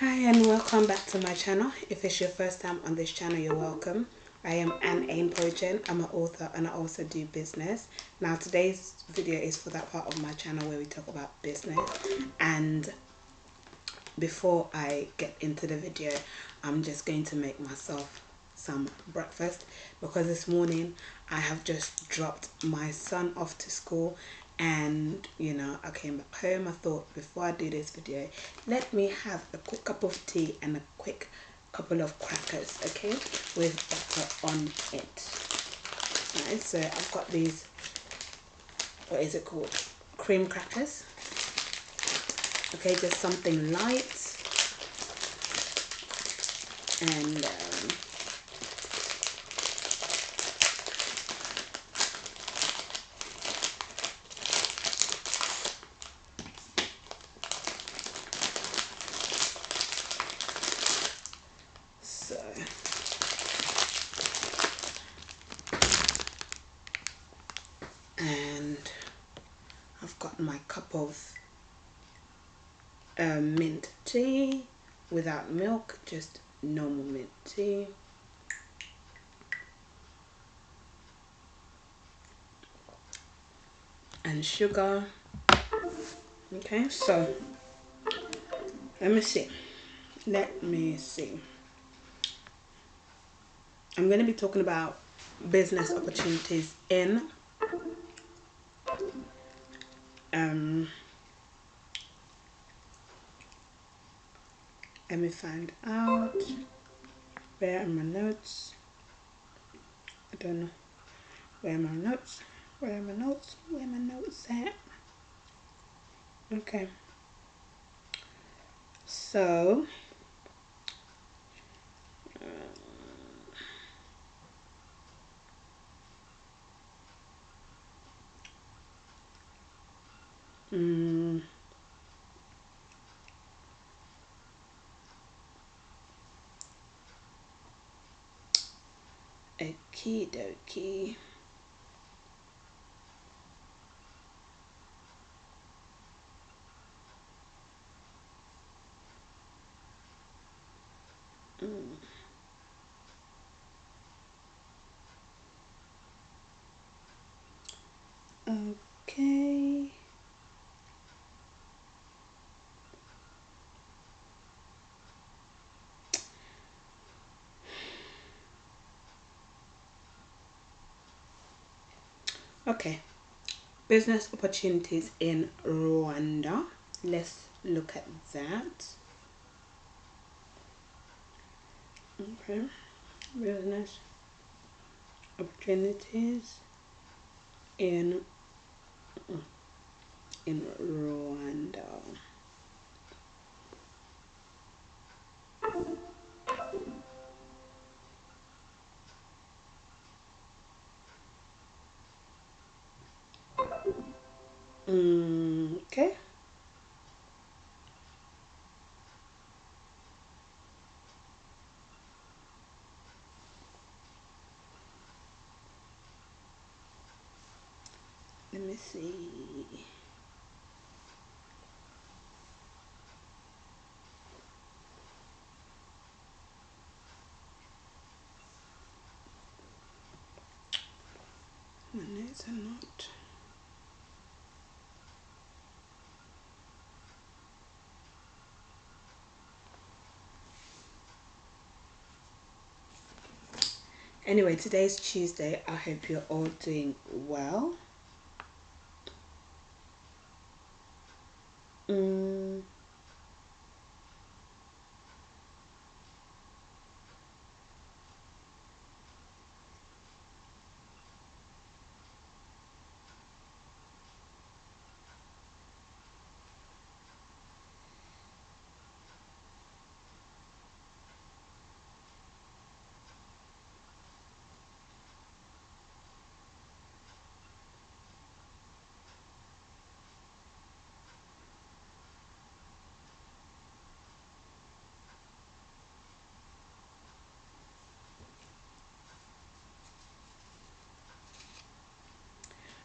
Hi and welcome back to my channel. If it's your first time on this channel, you're welcome. I am A.H.P. I'm an author and I also do business. Now today's video is for that part of my channel where we talk about business. And before I get into the video, I'm just going to make myself some breakfast because this morning I have just dropped my son off to school, and I came back home. I thought before I do this video, let me have a quick cup of tea and a quick couple of crackers, okay, with butter on it. Right, so I've got these, what is it called, cream crackers, okay, just something light. And I've got my cup of mint tea without milk, just normal mint tea. And sugar. Okay, so let me see. I'm going to be talking about business opportunities in let me find out, where are my notes? I don't know. Where are my notes? Where are my notes? Where are my notes at? Okay. So okie dokie. Okay. Okay. Business opportunities in Rwanda. Let's look at that. Okay. Business opportunities in Rwanda. Okay. Let me see. My notes are not. Anyway, today's Tuesday. I hope you're all doing well.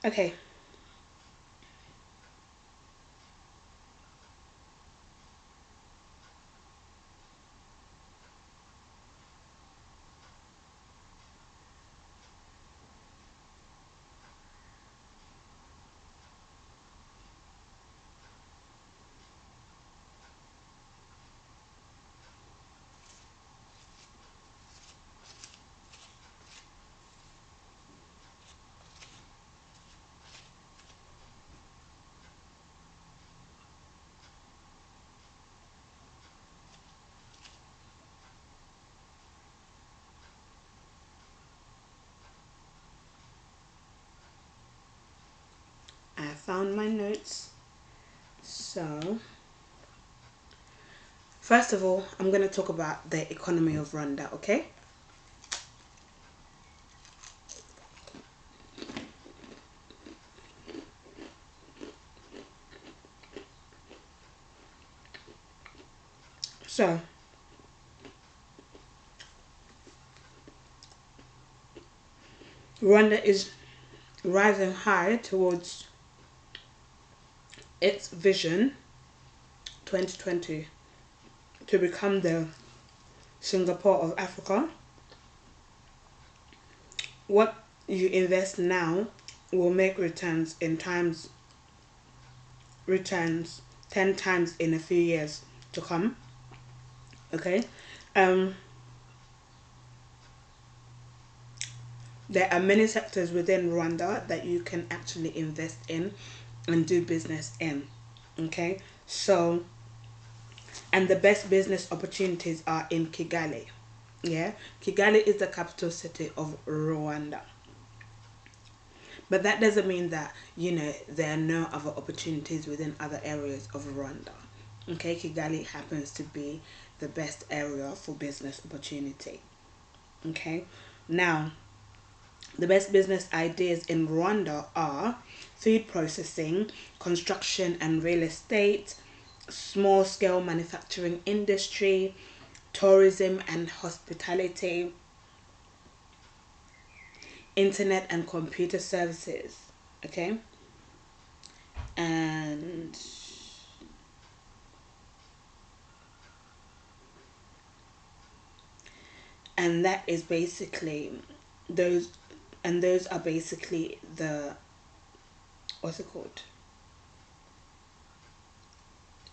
Okay. found my notes. So first of all, I'm going to talk about the economy of Rwanda, okay? So Rwanda is rising high towards its vision 2020 to become the Singapore of Africa. What you invest now will make returns 10 times in a few years to come. Okay. um there are many sectors within Rwanda that you can actually invest in and do business in. Okay. So, and the best business opportunities are in Kigali. Yeah, Kigali is the capital city of Rwanda. But that doesn't mean that, there are no other opportunities within other areas of Rwanda. Okay, Kigali happens to be the best area for business opportunity. Okay, now the best business ideas in Rwanda are food processing, construction and real estate, small scale manufacturing industry, tourism and hospitality, internet and computer services. Okay, and that is basically those, and those are basically the, what's it called,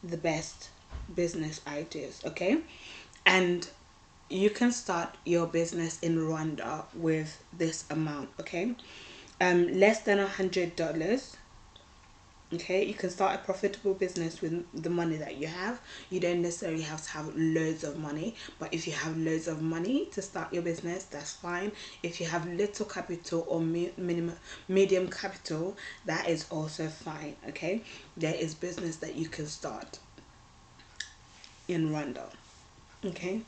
the best business ideas. Okay, and you can start your business in Rwanda with this amount. Okay, less than $100. Okay, you can start a profitable business with the money that you have. You don't necessarily have to have loads of money, but if you have loads of money to start your business, that's fine. If you have little capital or minimum medium capital, that is also fine. Okay, there is business that you can start in Rwanda. Okay,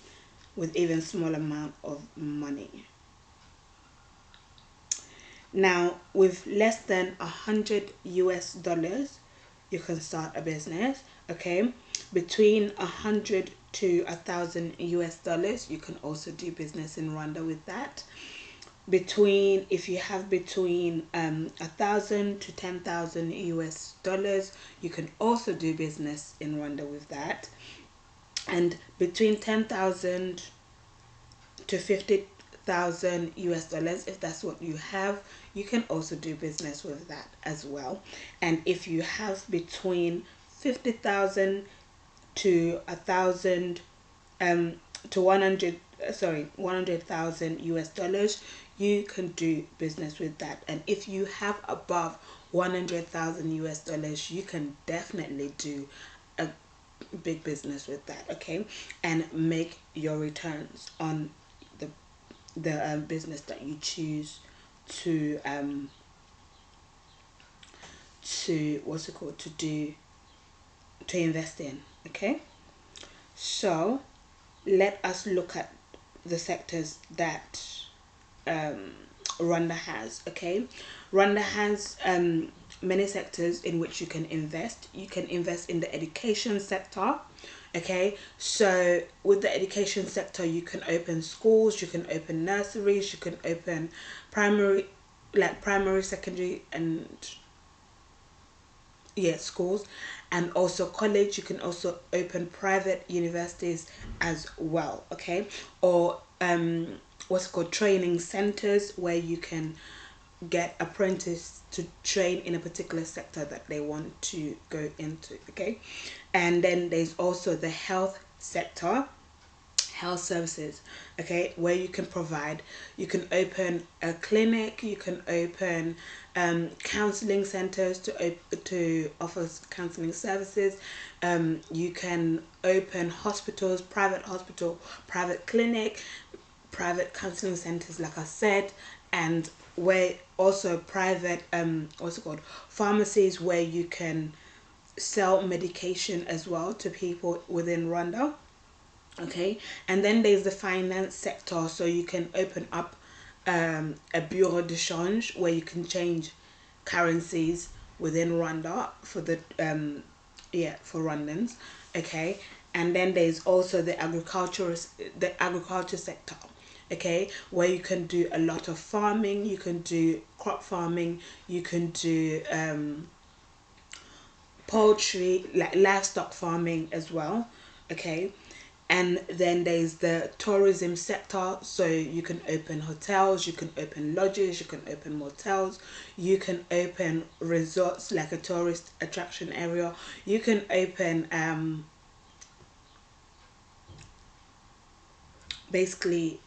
with even small amount of money. Now, with less than $100, you can start a business. Okay, between 100 to 1,000 US dollars, you can also do business in Rwanda with that. If you have between 1,000 to 10,000 US dollars, you can also do business in Rwanda with that. And between 10,000 to 50,000 US dollars, if that's what you have, you can also do business with that as well. And if you have between 50,000 to 1,000 to 100,000 US dollars, you can do business with that. And if you have above 100,000 US dollars, you can definitely do a big business with that. Okay, and make your returns on the business that you choose to what's it called, to invest in. Okay, so let us look at the sectors that Rwanda has. Okay, Rwanda has many sectors in which you can invest. You can invest in the education sector. Okay, so with the education sector, you can open schools, you can open nurseries, you can open primary, secondary, and schools, and also college. You can also open private universities as well. Okay, or what's called training centers, where you can get apprentices to train in a particular sector that they want to go into. Okay, and then there's also the health sector, health services. Okay, where you can open a clinic, you can open counseling centers to offer counseling services. You can open hospitals, private hospital, private clinic, private counseling centers, like I said. and where also private what's it called, pharmacies where you can sell medication as well to people within Rwanda. Okay, and then there's the finance sector, so you can open up a bureau de change where you can change currencies within Rwanda for the yeah, for Rwandans. Okay, and then there's also the agriculture sector. Okay, where you can do a lot of farming, you can do crop farming, you can do poultry, like livestock farming as well. Okay, and then there's the tourism sector, so you can open hotels, you can open lodges, you can open motels, you can open resorts like a tourist attraction area, you can open basically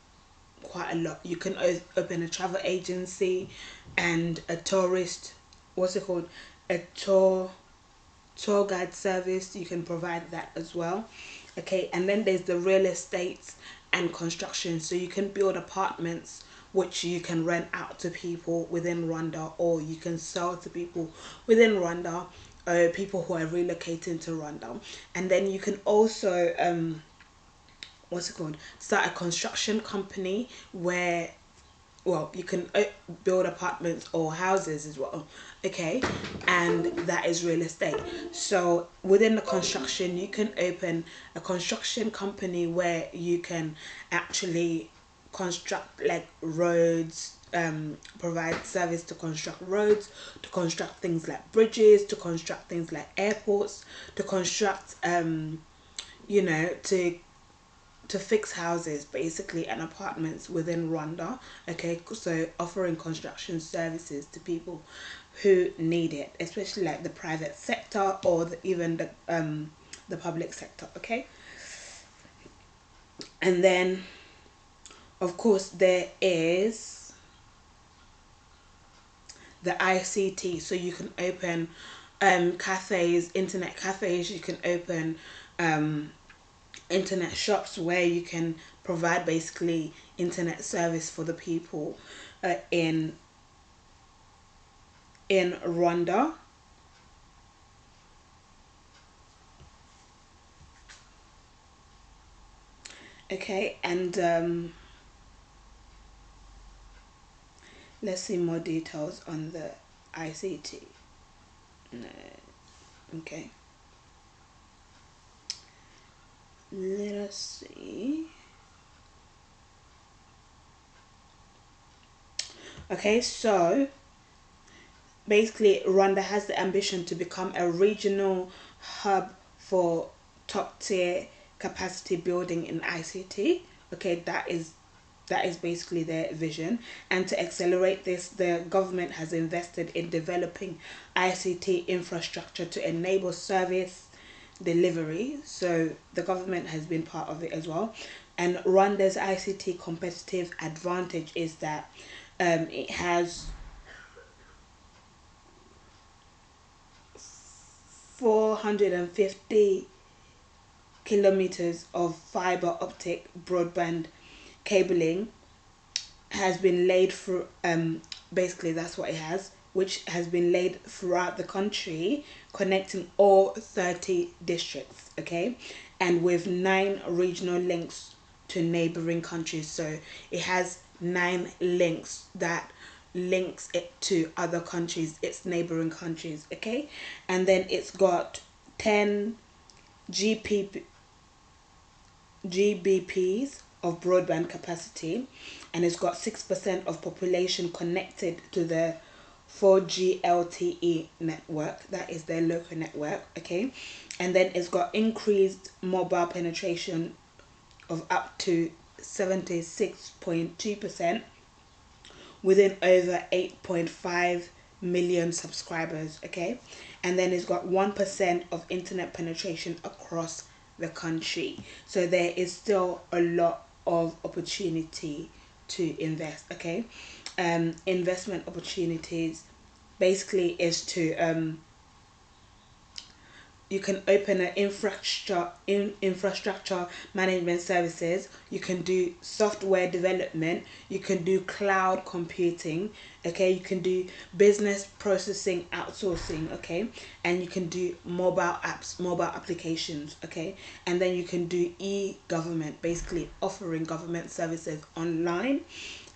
quite a lot. You can open a travel agency and a tourist, what's it called, a tour guide service. You can provide that as well. Okay, and then there's the real estate and construction, so you can build apartments which you can rent out to people within Rwanda, or you can sell to people within Rwanda, people who are relocating to Rwanda. And then you can also what's it called, start a construction company where, well, you can build apartments or houses as well. Okay, and that is real estate. So within the construction, you can open a construction company where you can actually construct like roads, provide service to construct roads, to construct things like bridges, to construct things like airports, to construct you know, to fix houses basically and apartments within Rwanda. Okay, so offering construction services to people who need it, especially like the private sector or even the public sector. Okay, and then of course there is the ICT, so you can open cafes, internet cafes, you can open internet shops where you can provide basically internet service for the people in Rwanda. Okay, and let's see more details on the ICT. No. Okay, let us see. Okay, so basically Rwanda has the ambition to become a regional hub for top tier capacity building in ICT. Okay, that is basically their vision, and to accelerate this, the government has invested in developing ICT infrastructure to enable service delivery. So the government has been part of it as well. And Rwanda's ICT competitive advantage is that it has 450 kilometers of fiber optic broadband cabling has been laid through, basically that's what it has, which has been laid throughout the country, connecting all 30 districts. Okay, and with 9 regional links to neighboring countries. So it has 9 links that links it to other countries, its neighboring countries. Okay, and then it's got 10 GP GBPs of broadband capacity, and it's got 6% of population connected to the 4G LTE network. That is their local network. Okay, and then it's got increased mobile penetration of up to 76.2% within over 8.5 million subscribers. Okay, and then it's got 1% of internet penetration across the country. So there is still a lot of opportunity to invest. Okay, investment opportunities basically is to you can open an infrastructure management services. You can do software development. You can do cloud computing. Okay, you can do business processing outsourcing. Okay, and you can do mobile apps, mobile applications. Okay, and then you can do e-government, basically offering government services online.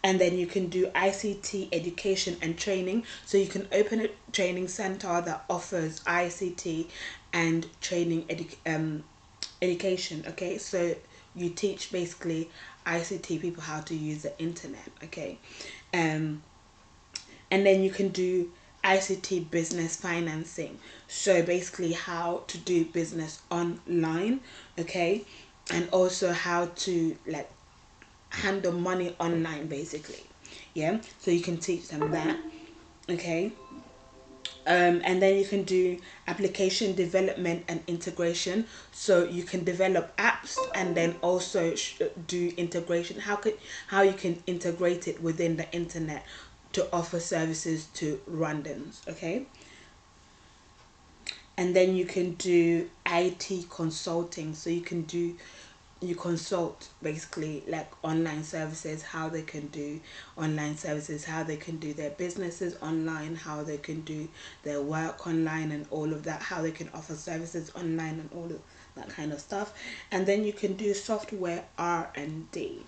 And then you can do ICT education and training. So you can open a training center that offers ICT and training education. Okay, so you teach basically ICT people how to use the internet. Okay, and then you can do ICT business financing. So basically how to do business online. Okay, and also how to like handle money online basically. Yeah, so you can teach them that. Okay, and then you can do application development and integration. So you can develop apps and then also do integration. How you can integrate it within the internet to offer services to Rwandans. Okay, and then you can do IT consulting. So you consult basically like online services, how they can do online services, how they can do their businesses online, how they can do their work online and all of that, how they can offer services online and all of that kind of stuff. And then you can do software R&D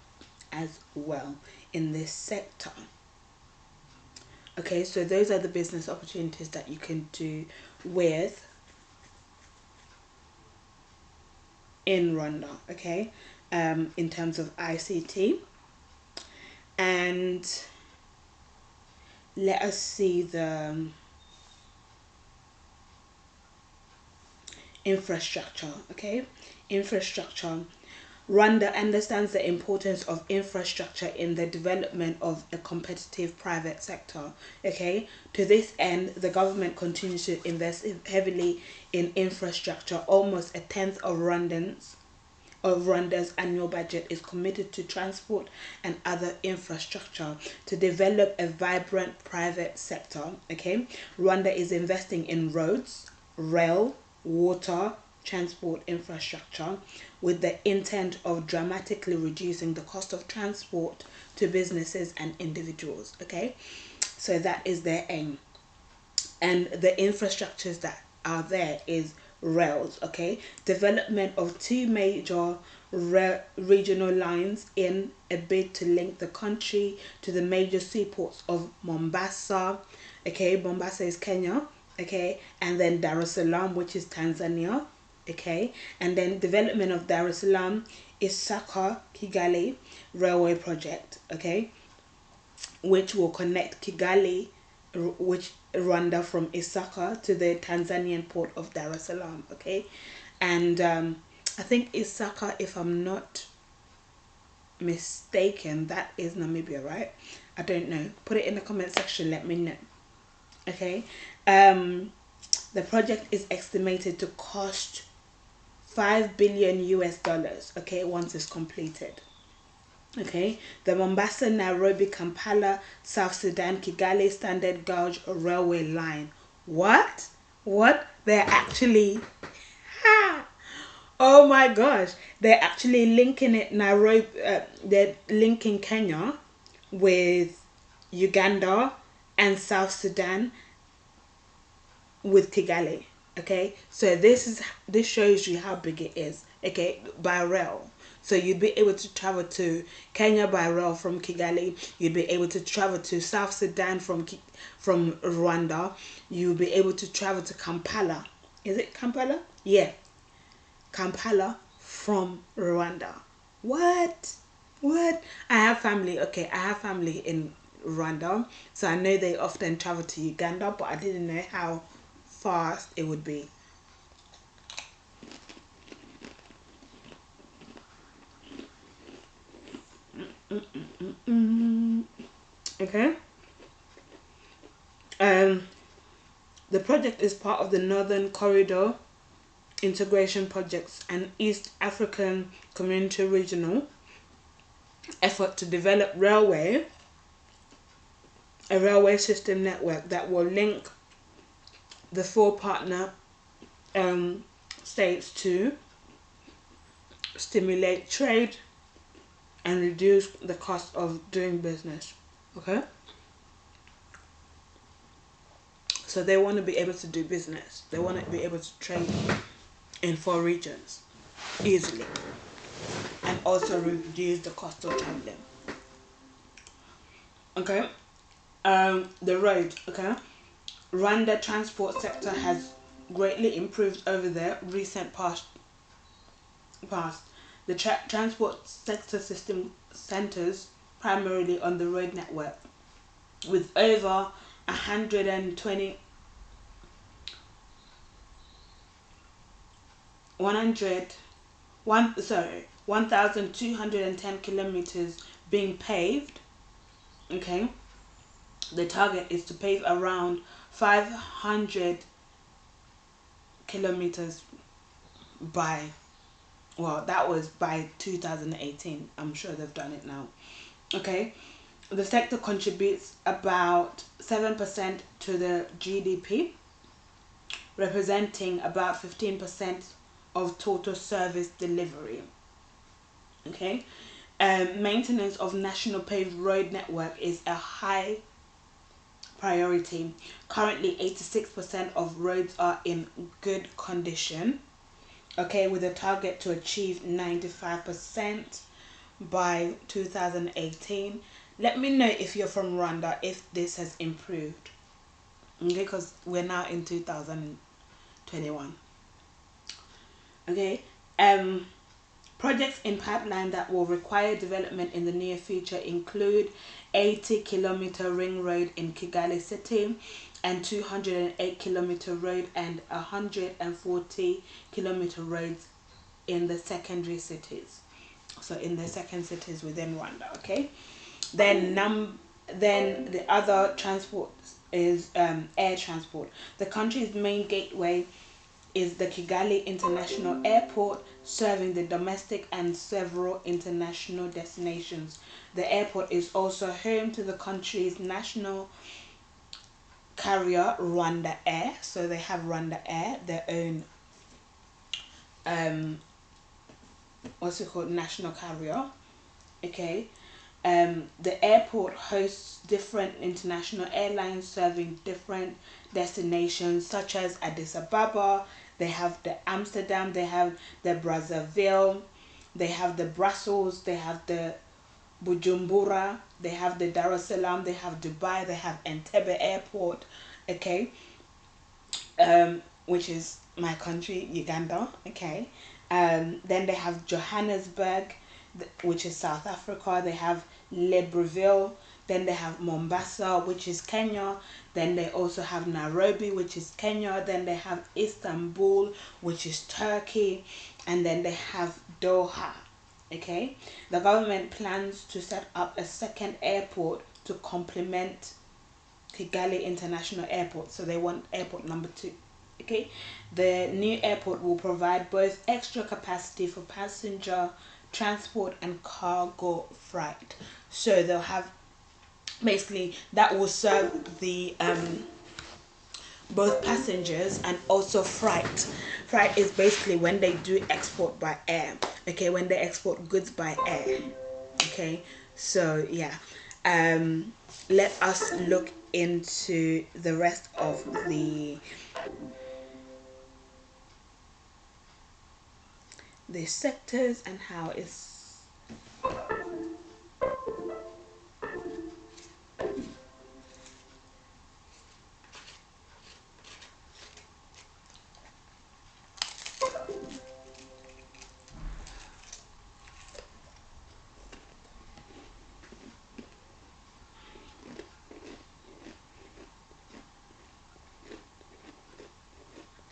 as well in this sector. Okay, so those are the business opportunities that you can do with in Rwanda. Okay, in terms of ICT. And let us see the infrastructure. Okay, infrastructure. Rwanda understands the importance of infrastructure in the development of a competitive private sector. Okay, to this end, the government continues to invest heavily in infrastructure. Almost a tenth of Rwanda's annual budget is committed to transport and other infrastructure to develop a vibrant private sector. Okay, Rwanda is investing in roads, rail, water, transport infrastructure with the intent of dramatically reducing the cost of transport to businesses and individuals. Okay, so that is their aim. And the infrastructures that are there is rails. Okay, development of two major regional lines in a bid to link the country to the major seaports of Mombasa. Okay, Mombasa is Kenya. Okay, and then Dar es Salaam, which is Tanzania. Okay, and then development of Dar es Salaam Isaka Kigali railway project. Okay, which will connect Kigali, which Rwanda, from Isaka to the Tanzanian port of Dar es Salaam. Okay, and I think Isaka, if I'm not mistaken, that is Namibia, right? I don't know. Put it in the comment section. Let me know. Okay, the project is estimated to cost 5 billion US dollars. Okay, once it's completed. Okay, the Mombasa, Nairobi, Kampala, South Sudan, Kigali Standard Gauge Railway Line. What? They're actually, ha! Oh my gosh, they're actually linking it Nairobi. They're linking Kenya with Uganda and South Sudan with Kigali. Okay, so this shows you how big it is. Okay, by rail. So you'd be able to travel to Kenya by rail from Kigali. You'd be able to travel to South Sudan from Rwanda. You'll be able to travel to Kampala. Is it Kampala? Yeah, Kampala from Rwanda. What? I have family. Okay, I have family in Rwanda, so I know they often travel to Uganda, but I didn't know how fast it would be. Okay. The project is part of the Northern Corridor Integration Projects and East African Community Regional effort to develop a railway system network that will link the four partner states to stimulate trade and reduce the cost of doing business. Okay, so they want to be able to do business, they want to be able to trade in 4 regions easily, and also reduce the cost of traveling. Okay, the road. Okay, Rwanda transport sector has greatly improved over the recent past. The transport sector system centers primarily on the road network, with over 120 1,210 kilometers being paved. Okay, the target is to pave around 500 kilometers by, well, that was by 2018. I'm sure they've done it now. Okay, the sector contributes about 7% to the GDP, representing about 15% of total service delivery. Okay, maintenance of national paved road network is a high priority. Currently 86% of roads are in good condition. Okay, with a target to achieve 95% by 2018. Let me know if you're from Rwanda, if this has improved. Okay, because we're now in 2021. Okay, projects in pipeline that will require development in the near future include 80-kilometer ring road in Kigali City, and 208-kilometer road and 140-kilometer roads in the secondary cities. So in the second cities within Rwanda. Okay, then the other transport is air transport. The country's main gateway is the Kigali International Airport, serving the domestic and several international destinations. The airport is also home to the country's national carrier, Rwanda Air. So they have Rwanda Air, their own what's it called, national carrier. Okay, the airport hosts different international airlines serving different destinations, such as Addis Ababa. They have the Amsterdam, they have the Brazzaville, they have the Brussels, they have the Bujumbura, they have the Dar es Salaam, they have Dubai, they have Entebbe Airport. Okay, which is my country, Uganda. Okay, then they have Johannesburg, which is South Africa. They have Libreville. Then they have Mombasa, which is Kenya. Then they also have Nairobi, which is Kenya. Then they have Istanbul, which is Turkey. And then they have Doha. Okay, the government plans to set up a second airport to complement Kigali International Airport. So they want airport number 2. Okay, the new airport will provide both extra capacity for passenger transport and cargo freight. So they'll have, basically, that will serve the both passengers and also freight. Freight is basically when they do export by air. Okay, when they export goods by air. Okay, so yeah, let us look into the rest of the sectors and how it's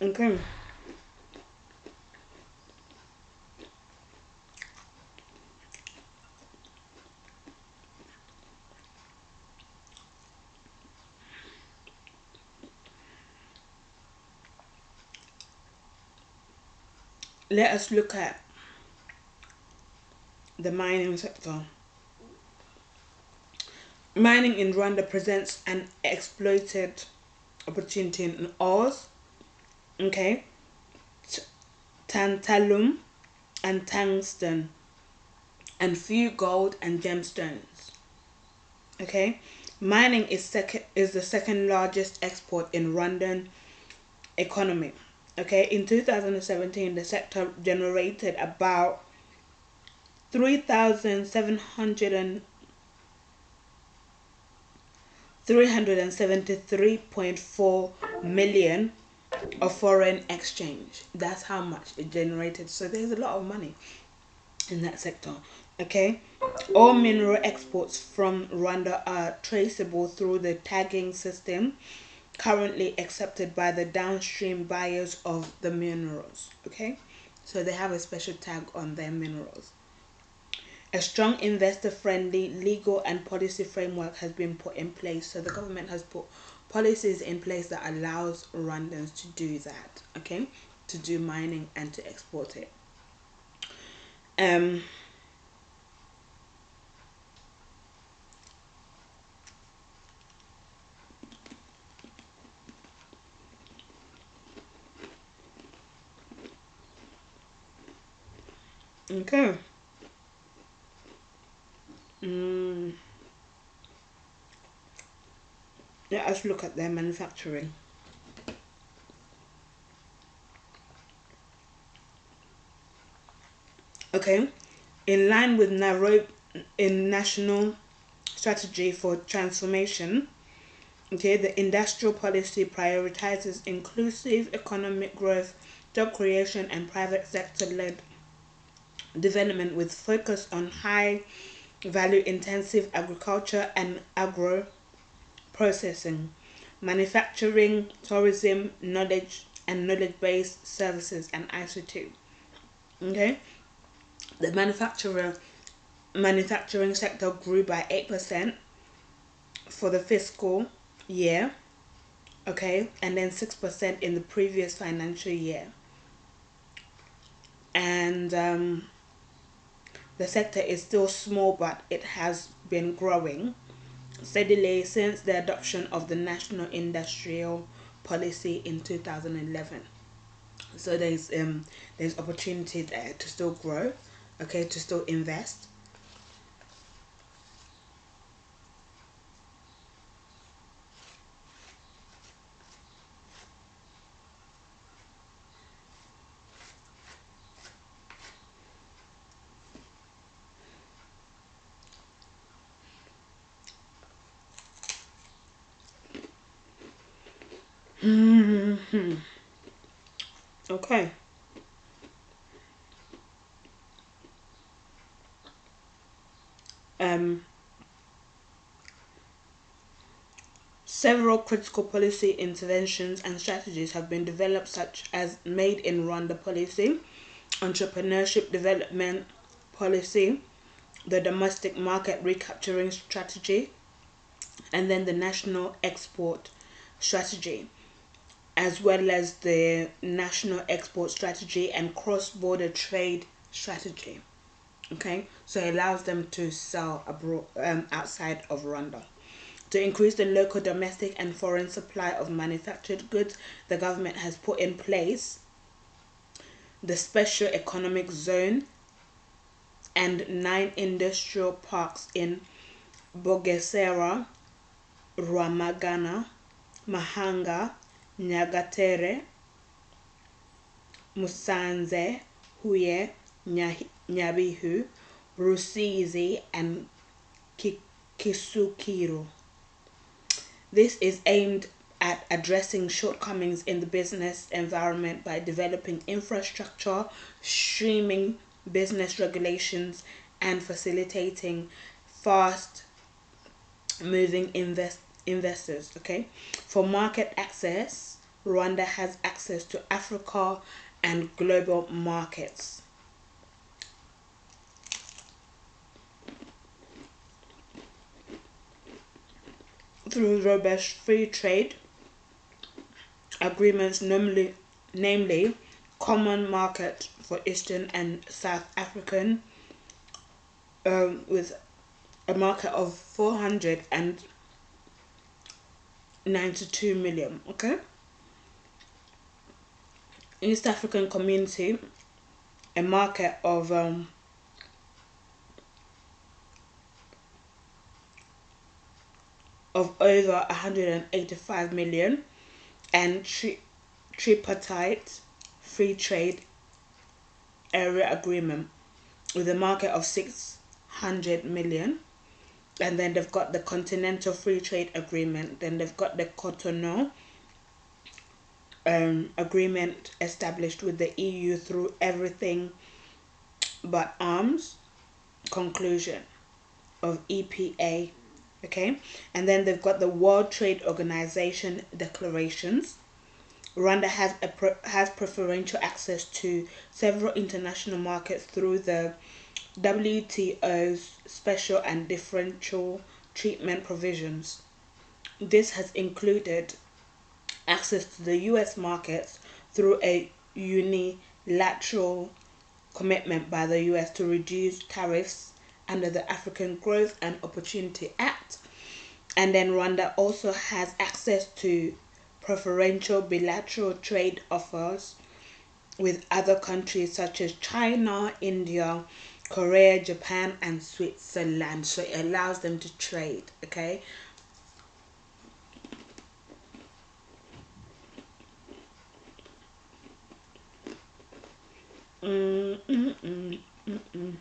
okay. Let us look at the mining sector. Mining in Rwanda presents an exploited opportunity in ores. Okay, tantalum, and tungsten, and few gold and gemstones. Okay, mining is the second largest export in Rwandan economy. Okay, in 2017, the sector generated about 373.4 million of foreign exchange. That's how much it generated. So there's a lot of money in that sector. Okay, all mineral exports from Rwanda are traceable through the tagging system currently accepted by the downstream buyers of the minerals. Okay, so they have a special tag on their minerals. A strong investor-friendly legal and policy framework has been put in place. So the government has put policies in place that allows Rwandans to do that. Okay, to do mining and to export it. Okay. Let us look at their manufacturing. Okay, in line with national strategy for transformation, okay, the industrial policy prioritizes inclusive economic growth, job creation, and private sector-led development with focus on high value intensive agriculture and agro processing, manufacturing, tourism, knowledge and knowledge-based services, and ICT. Okay, the manufacturing sector grew by 8% for the fiscal year. Okay, and then 6% in the previous financial year. And the sector is still small, but it has been growing steadily since the adoption of the National Industrial Policy in 2011. So there's opportunity there to still grow, okay, to still invest. Okay. Several critical policy interventions and strategies have been developed, such as Made in Rwanda policy, entrepreneurship development policy, the domestic market recapturing strategy, and then the national export strategy, as well as the national export strategy and cross-border trade strategy. Okay, so it allows them to sell abroad, outside of Rwanda. To increase the local, domestic, and foreign supply of manufactured goods, the government has put in place the Special Economic Zone and 9 industrial parks in Bugesera, Rwamagana, Mahanga, Nyagatare, Musanze, Huye, Nyabihu, Rusizi, and Kisukiro. This is aimed at addressing shortcomings in the business environment by developing infrastructure, streaming business regulations, and facilitating fast moving investors. Okay, for market access, Rwanda has access to Africa and global markets. Through robust free trade agreements, namely common market for Eastern and South African, with a market of 492 million. Okay, East African community, a market of over 185 million, and tripartite free trade area agreement with a market of 600 million. And then they've got the Continental Free Trade Agreement. Then they've got the Cotonou agreement established with the EU through everything but arms conclusion of EPA. Okay, and then they've got the World Trade Organization declarations. Rwanda has preferential access to several international markets through the WTO's special and differential treatment provisions. This has included access to the US markets through a unilateral commitment by the US to reduce tariffs under the African Growth and Opportunity Act. And then Rwanda also has access to preferential bilateral trade offers with other countries such as China, India, Korea, Japan, and Switzerland. So it allows them to trade. Okay. Mm, mm, mm, mm, mm.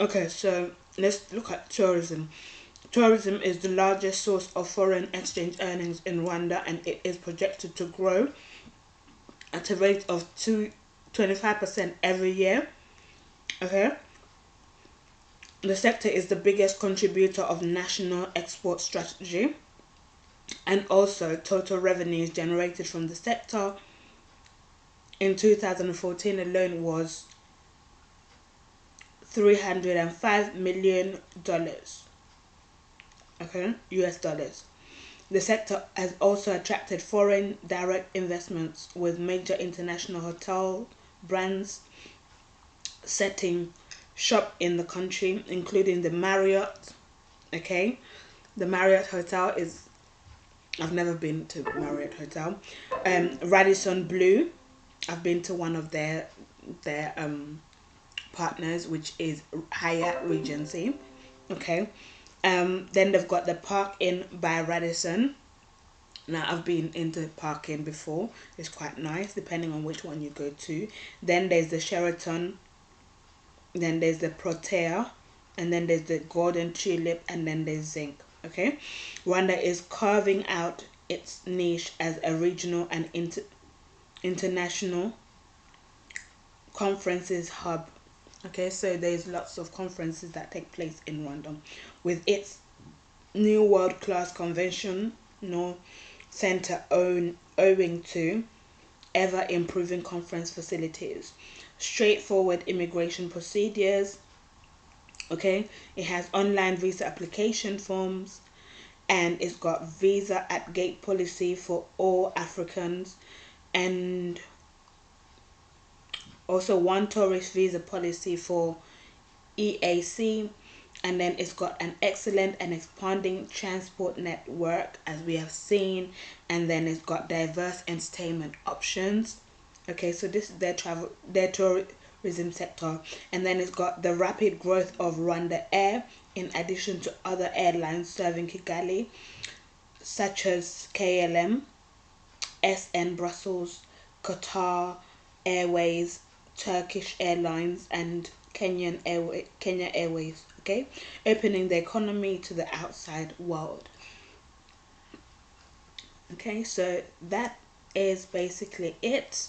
Okay, so let's look at tourism. Tourism is the largest source of foreign exchange earnings in Rwanda, and it is projected to grow at a rate of 25% every year. Okay, the sector is the biggest contributor of national export strategy, and also total revenues generated from the sector in 2014 alone was $305 million. Okay, US dollars. The sector has also attracted foreign direct investments, with major international hotel brands setting shop in the country, including the Marriott. Okay, the Marriott Hotel is, I've never been to Marriott Hotel. Radisson Blue, I've been to one of their partners, which is Hyatt Regency. Okay, then they've got the Park Inn by Radisson. Now I've been into Park Inn before. It's quite nice depending on which one you go to. Then there's the Sheraton. Then there's the Protea, and then there's the Golden Tulip, and then there's Zinc. Okay, Rwanda is carving out its niche as a regional and international conferences hub. Okay, so there's lots of conferences that take place in Rwanda, with its new world-class convention center owing to ever improving conference facilities, straightforward immigration procedures. Okay, it has online visa application forms, and it's got visa at gate policy for all Africans, and also one tourist visa policy for EAC. And then it's got an excellent and expanding transport network, as we have seen. And then it's got diverse entertainment options. Okay, so this is their tourism sector. And then it's got the rapid growth of Rwanda Air, in addition to other airlines serving Kigali, such as KLM, SN Brussels, Qatar Airways, Turkish Airlines, and Kenya Airways. Okay, opening the economy to the outside world. Okay, so that is basically it.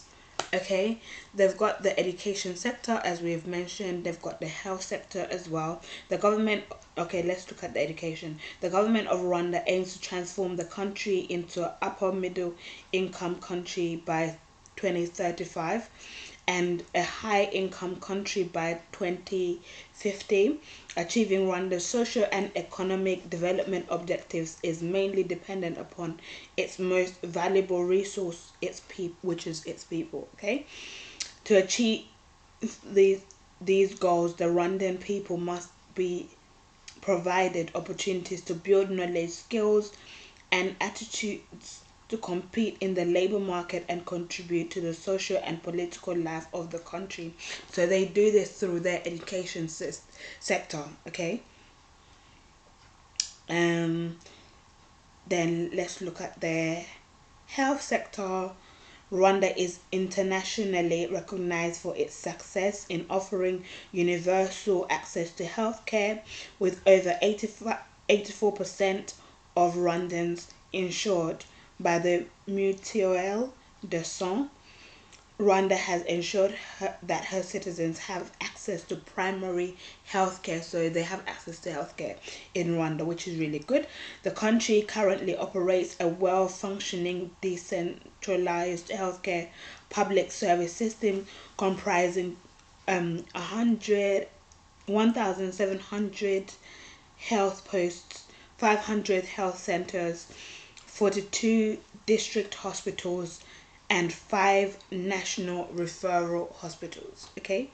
Okay, they've got the education sector, as we've mentioned. They've got the health sector as well. The government, okay, let's look at the education. The government of Rwanda aims to transform the country into an upper middle income country by 2035, and a high income country by 2050. Achieving Rwanda's social and economic development objectives is mainly dependent upon its most valuable resource, its people, which is its people. Okay, to achieve these goals, the Rwandan people must be provided opportunities to build knowledge, skills, and attitudes to compete in the labor market and contribute to the social and political life of the country. So they do this through their education sector. Okay. Then let's look at their health sector. Rwanda is internationally recognized for its success in offering universal access to healthcare, with over 84% of Rwandans insured by the Mutuelle de Santé. Rwanda has ensured that her citizens have access to primary healthcare, so they have access to healthcare in Rwanda, which is really good. The country currently operates a well-functioning, decentralized healthcare public service system comprising 1,700 health posts, 500 health centers, 42 district hospitals, and 5 national referral hospitals. Okay,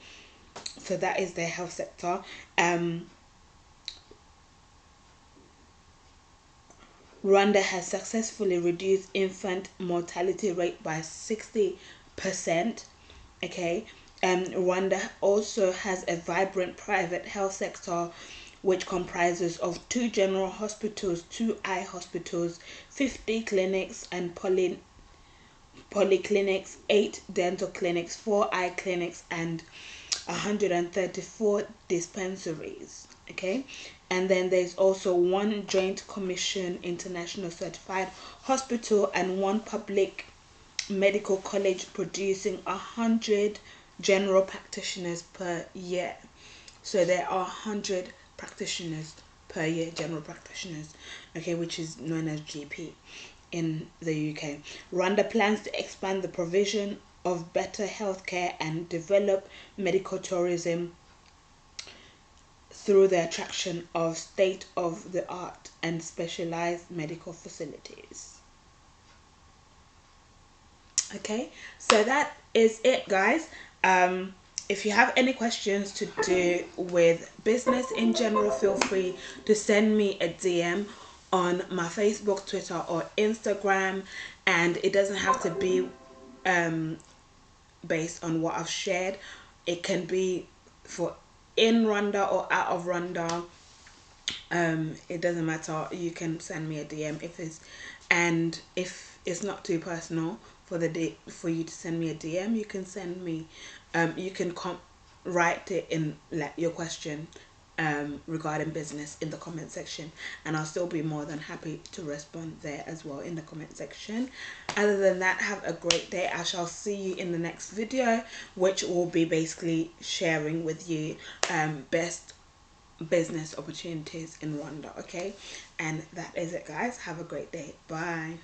so that is their health sector. Rwanda has successfully reduced infant mortality rate by 60%. Okay, Rwanda also has a vibrant private health sector, which comprises of 2 general hospitals, 2 eye hospitals, 50 clinics and polyclinics, 8 dental clinics, 4 eye clinics, and 134 dispensaries. Okay, and then there's also 1 joint commission international certified hospital and 1 public medical college, producing 100 general practitioners per year. So there are 100 practitioners per year, general practitioners, okay, which is known as GP in the UK. Rwanda plans to expand the provision of better healthcare and develop medical tourism through the attraction of state-of-the-art and specialized medical facilities. Okay, so that is it, guys. If you have any questions to do with business in general, feel free to send me a DM on my Facebook, Twitter, or Instagram, and it doesn't have to be based on what I've shared. It can be for in Rwanda or out of Rwanda. It doesn't matter. You can send me a DM if it's not too personal for you to send me a DM. You can send me you can write it in, like, your question regarding business in the comment section, and I'll still be more than happy to respond there as well in the comment section. Other than that, have a great day. I shall see you in the next video, which will be basically sharing with you best business opportunities in Rwanda. Okay, and that is it, guys. Have a great day. Bye.